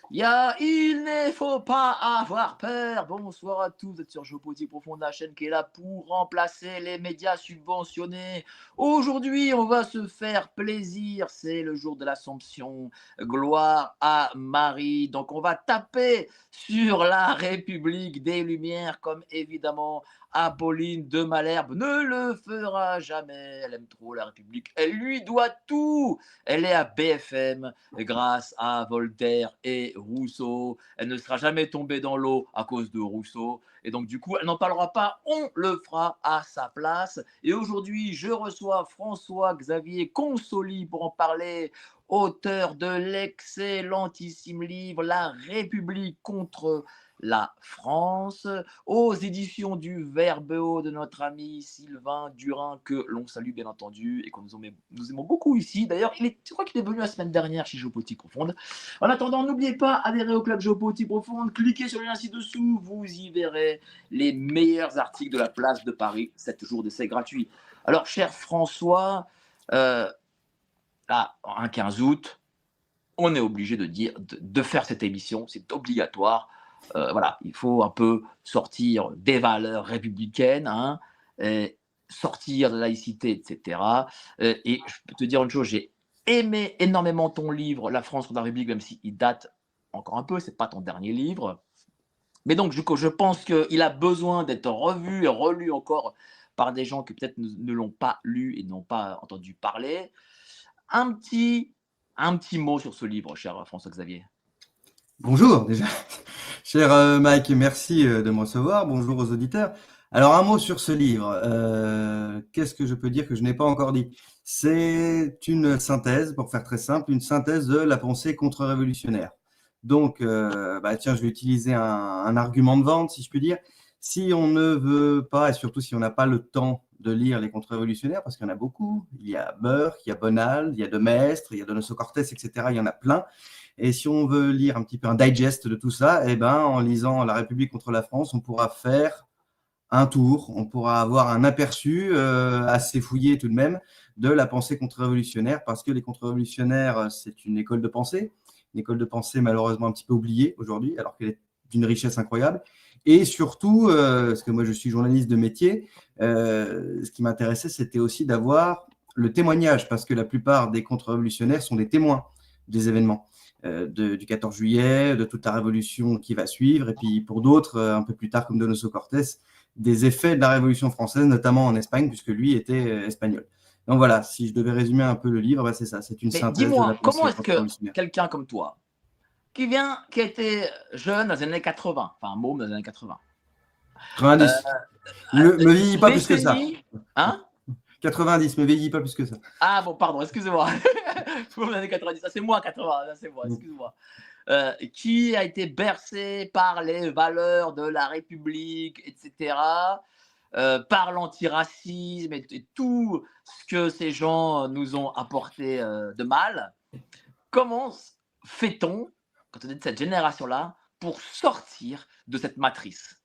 Il ne faut pas avoir peur. Bonsoir à tous, vous êtes sur Géopolitique Profonde, la chaîne qui est là pour remplacer les médias subventionnés. Aujourd'hui, on va se faire plaisir. C'est le jour de l'Assomption. Gloire à Marie. Donc, on va taper sur la République des Lumières, comme évidemment Apolline de Malherbe ne le fera jamais. Elle aime trop la République. Elle lui doit tout. Elle est à BFM grâce à Voltaire et Rousseau. Elle ne sera jamais tombée dans l'eau à cause de Rousseau. Et donc, du coup, elle n'en parlera pas. On le fera à sa place. Et aujourd'hui, je reçois François-Xavier Consoli pour en parler, auteur de l'excellentissime livre La République contre la France, aux éditions du Verbeau de notre ami Sylvain Durin, que l'on salue bien entendu et que nous aimons beaucoup ici. D'ailleurs, je crois qu'il est venu la semaine dernière chez Géopolitique Profonde. En attendant, n'oubliez pas, adhérez au club Géopolitique Profonde, cliquez sur le lien ci-dessous, vous y verrez les meilleurs articles de la place de Paris, 7 jours d'essai gratuit. Alors, cher François, là, un 15 août, on est obligé de faire cette émission, c'est obligatoire. Voilà, il faut un peu sortir des valeurs républicaines, hein, sortir de la laïcité, etc. Et je peux te dire une chose, j'ai aimé énormément ton livre, La France contre la République, même s'il date encore un peu, c'est pas ton dernier livre. Mais donc, je pense qu'il a besoin d'être revu et relu encore par des gens qui peut-être ne l'ont pas lu et n'ont pas entendu parler. Un petit, un petit mot sur ce livre, cher François-Xavier. Bonjour déjà, cher Mike, merci de me recevoir. Bonjour aux auditeurs. Alors un mot sur ce livre. Qu'est-ce que je peux dire que je n'ai pas encore dit? C'est une synthèse, pour faire très simple, une synthèse de la pensée contre-révolutionnaire. Donc, tiens, je vais utiliser un argument de vente, si je puis dire. Si on ne veut pas, et surtout si on n'a pas le temps de lire les contre-révolutionnaires, parce qu'il y en a beaucoup, il y a Burke, il y a Bonald, il y a De Maistre, il y a Donoso Cortés, etc., il y en a plein. Et si on veut lire un petit peu un digest de tout ça, eh ben, en lisant La République contre la France, on pourra faire un tour, on pourra avoir un aperçu assez fouillé tout de même de la pensée contre-révolutionnaire, parce que les contre-révolutionnaires, c'est une école de pensée malheureusement un petit peu oubliée aujourd'hui, alors qu'elle est d'une richesse incroyable. Et surtout, parce que moi je suis journaliste de métier, ce qui m'intéressait, c'était aussi d'avoir le témoignage, parce que la plupart des contre-révolutionnaires sont des témoins des événements. Du 14 juillet, de toute la révolution qui va suivre, et puis pour d'autres, un peu plus tard, comme Donoso Cortés, des effets de la Révolution française, notamment en Espagne, puisque lui était espagnol. Donc voilà, si je devais résumer un peu le livre, c'est ça, c'est une Mais synthèse de la dis-moi, comment pensée est-ce que contre-révolutionnaire. quelqu'un comme toi, qui était jeune dans les années 80, enfin un môme dans les années 80, 90, me vieillis pas plus que ça. décennie, hein? 90, me vieillis pas plus que ça. Ah bon, pardon, excusez-moi. Môme des années 90, ça c'est moi 80, ça c'est moi, excuse-moi. Qui a été bercé par les valeurs de la République, etc., par l'antiracisme et tout ce que ces gens nous ont apporté de mal. Comment fait-on, quand on est de cette génération-là, pour sortir de cette matrice?